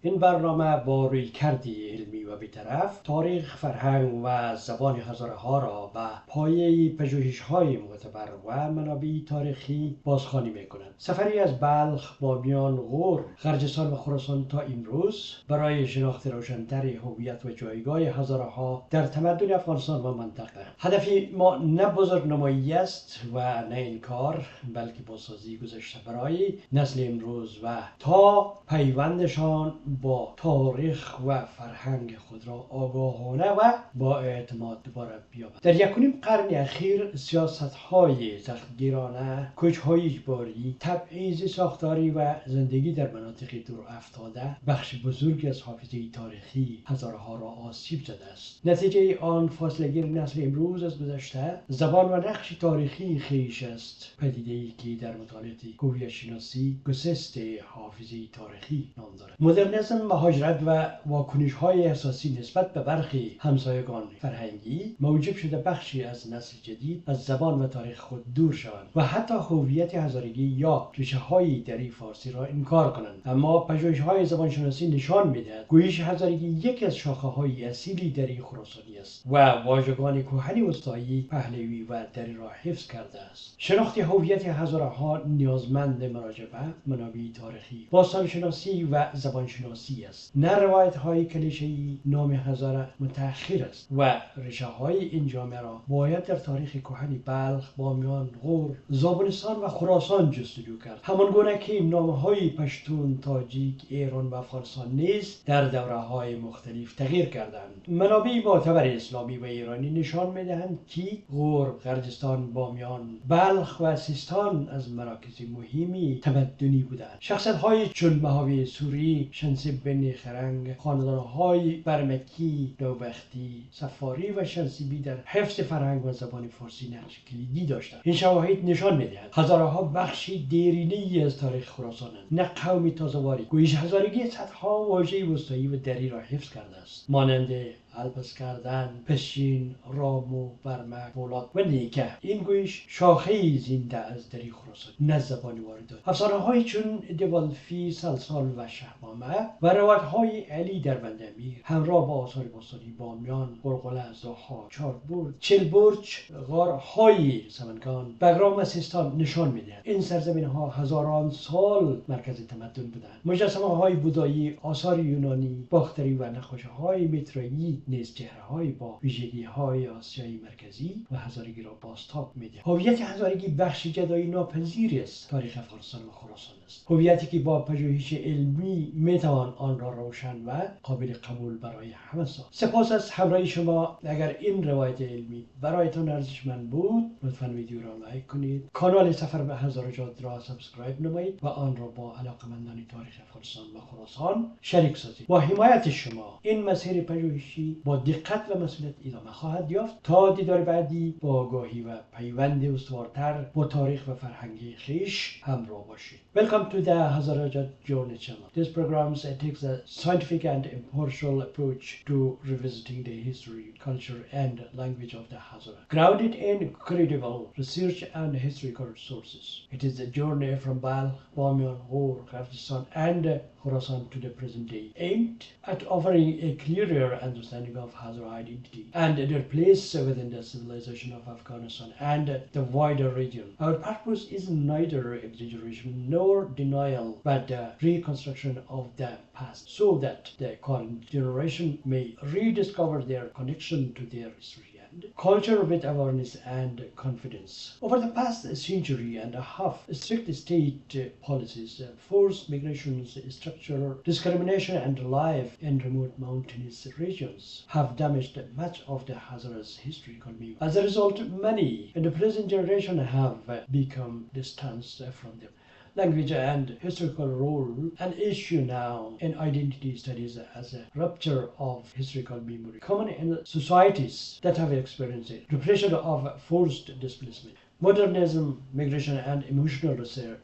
این برنامه با رویکردی علمی و بی‌طرف تاریخ، فرهنگ و زبان هزاره ها را به پایه پژوهش‌های معتبر و منابع تاریخی بازخوانی می‌کند. سفری از بلخ، بامیان، غور، غرجستان و خراسان تا امروز برای شناخت روشن‌تر هویت و جایگاه هزاره ها در تمدن افغانستان و منطقه. هدف ما نه بزرگنمایی است و نه انکار، بلکه بازسازی گذشته برای نسل امروز و تا پیوندشان با تاریخ و فرهنگ خود را آگاهانه و با اعتماد دوباره بیابد. در یکونیم قرن اخیر سیاست‌های سختگیرانه، کوچ‌های اجباری، تبعیض ساختاری و زندگی در مناطق دور افتاده بخش بزرگی از حافظه تاریخی هزاره ها را آسیب زده است. نتیجه آن فاصله‌گیری نسل امروز از گذشته، زبان و نقش تاریخی خویش است، پدیده‌ای که در مطالعه هویت شناسی گسست حافظه تاریخی نام دارد. مدرنیسم، مهاجرت و واکنش‌های احساسی نسبت به برخی همسایگان فرهنگی موجب شده بخشی از نسل جدید از زبان و تاریخ خود دور شوند و حتی هویت هزارگی یا ریشه‌های دری فارسی را انکار کنند. اما پژوهش‌های زبانشناسی نشان می‌دهد گویش هزارگی یکی از شاخه‌های اصیلی دری خراسانی است و واژگان کهن اوستایی، پهلوی و دری را حفظ کرده است. شناخت هویت هزاره‌ها نیازمند مراجعه به منابع تاریخی، باستانشناسی و زبانشناسی است. نه روایت‌های کلیشه‌ای. نام هزاره متأخر است و ریشه‌های این جامعه را باید در تاریخ کهن بلخ، بامیان، غور، زابلستان و خراسان جستجو کرد. همانگونه که نام‌های پشتون، تاجیک، ایران و افغانستان نیز در دوره‌های مختلف تغییر کردند. منابع معتبر اسلامی و ایرانی نشان می‌دهند که غور، غرجستان، بامیان، بلخ و سیستان از مراکز مهمی تمدنی بودند. شخصیت‌های چون مهاوی سوری، شمس بن خرنگ، خاندان‌های برمکی، نوبختی، سفاری و شمسیبی در حفظ فرهنگ و زبان فارسی نقش کلیدی داشتند. این شواهد نشان می‌دهند هزاره‌ها بخشی دیرینه‌ای از تاریخ خراسانند، نه قومی تازه‌واری. گویش هزارگی صدها واژه اوستایی و دری را حفظ کرده است، مانند البس کردن، پشین، رامو، برمک، فولاد و نیکه. این گویش شاخه‌ای زنده از دری خراسان، نه زبانی واردات. افسانه‌های چون دوالفی، سلسال و شهنامه و روایت‌های علی در بندامیر همراه با آثار باستانی بامیان، غلغله، ضحاک، چاربرج، چلبرج، غارهای سمنگان، بگرام و سیستان نشان می‌دهند این سرزمین‌ها هزاران سال مرکز تمدن بودند. مجسمه‌های بودایی، آثار یونانی، باختری و نقاشی‌های مترایی نیز چهره‌های با ویژگی‌های آسیایی مرکزی و هزارگی را بازتاب می‌دهد. هویت هزارگی بخش جدایی ناپذیری از تاریخ افغانستان و خراسان است. هویتی که با پژوهش علمی میتوان آن را روشن و قابل قبول برای همه ساخت. سپاس از همراهی شما. اگر این روایت علمی برایتان ارزشمند بود، لطفاً ویدیو را لایک کنید، کانال سفر به هزارجات را سابسکرایب نمایید و آن را با علاقه‌مندان تاریخ افغانستان و خراسان شریک سازید. با حمایت شما این مسیر پژوهشی با دقت و مسئولیت ادامه خواهد یافت. تا دیدار بعدی با آگاهی و پیوند استوارتر با تاریخ و فرهنگ خویش همراه باشید. Welcome to the Hazarajat Journey channel. This program takes a scientific and impartial approach to revisiting the history, culture, and language of the Hazara, grounded in credible research and historical sources. It is a journey from Balkh, Bamiyan, Ghor, Kurdistan, and Khorasan to the present day, aimed at offering a clearer understanding of Hazara identity and their place within the civilization of Afghanistan and the wider region. Our purpose is neither exaggeration nor denial, but the reconstruction of the past so that the current generation may rediscover their connection to their history and culture with awareness and confidence. Over the past century and a half, strict state policies, forced migrations, structural discrimination, and life in remote mountainous regions have damaged much of the Hazara's historical memory. As a result, many in the present generation have become distanced from them. Language and historical role an issue now in identity studies as a rupture of historical memory, common in societies that have experienced repression of forced displacement. Modernism, migration, and emotional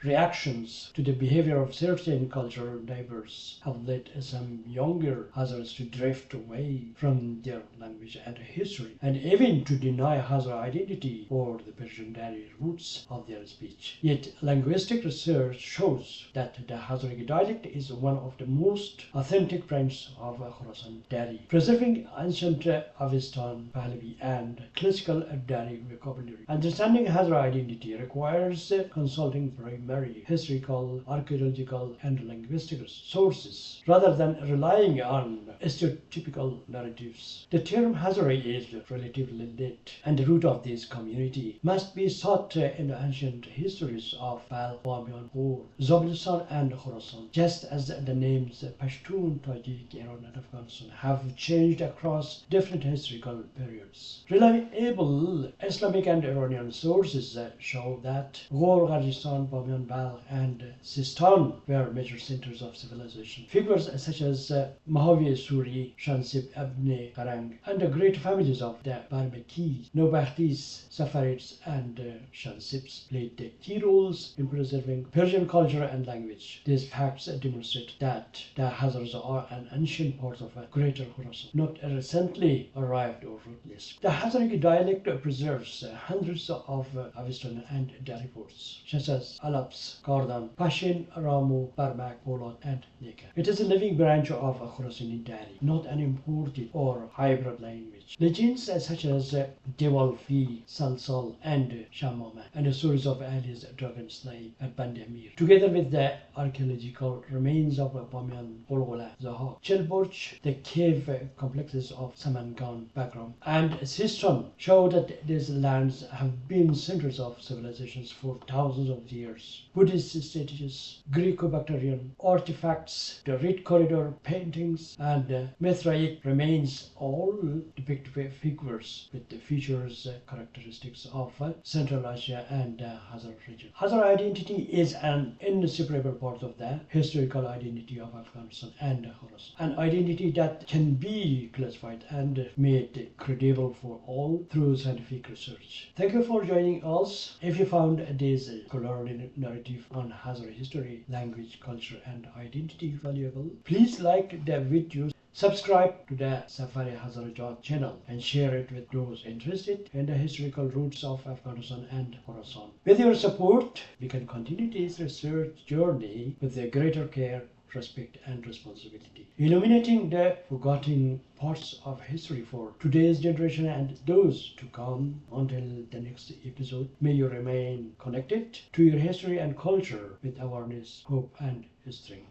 reactions to the behavior of certain cultural neighbors have led some younger Hazaras to drift away from their language and history, and even to deny Hazara identity or the Persian Dari roots of their speech. Yet, linguistic research shows that the Hazaragi dialect is one of the most authentic branches of Khorasan Dari, preserving ancient Avestan, Pahlavi, and classical Dari vocabulary. Understanding Hazara identity requires consulting primarily historical, archaeological, and linguistic sources rather than relying on stereotypical narratives. The term Hazara is relatively late, and the root of this community must be sought in the ancient histories of Bal, Bamiyan, Ghor, Zabulistan, and Khorasan, just as the names Pashtun, Tajik, Iran, and Afghanistan have changed across different historical periods. Reliable Islamic and Iranian sources show that Ghor, Gharjistan, Bamiyan, Balkh, and Sistan were major centers of civilization. Figures such as Mahavi Suri, Shansib Abne Karang, and the great families of the Barmekis, Nobaktis, Safarids, and Shansibs played the key roles in preserving Persian culture and language. These facts demonstrate that the Hazars are an ancient part of a greater Khorasan, not recently arrived or rootless. The Hazaragi dialect preserves hundreds of Avestan and Dari words, such as Alaps, Kardan, Pashin, Ramu, Barmak, Polot, and Nika. It is a living branch of Khorasani Dari, not an imported or hybrid language. Legends such as Devalfi, Salsal, and Shamama, and the stories of Ali's dragon slave at Bandamir, together with the archaeological remains of Bamiyan, Golgola, Zaha, Chelborch, the cave complexes of Samangan, Bagram, and Sistan, show that these lands have been centers of civilizations for thousands of years. Buddhist statues, Greco-Bactrian artifacts, the Red Corridor paintings, and Mithraic remains all depict figures with the features characteristics of Central Asia and Hazara region. Hazara identity is an inseparable part of the historical identity of Afghanistan and Khorasan, an identity that can be classified and made credible for all through scientific research. Thank you for joining us. If you found this scholarly narrative on Hazara history, language, culture, and identity valuable, please like the video, subscribe to the Safari Hazarajat channel, and share it with those interested in the historical roots of Afghanistan and Khorasan. With your support, we can continue this research journey with a greater care, respect, and responsibility, illuminating the forgotten parts of history for today's generation and those to come. Until the next episode, may you remain connected to your history and culture with awareness, hope, and strength.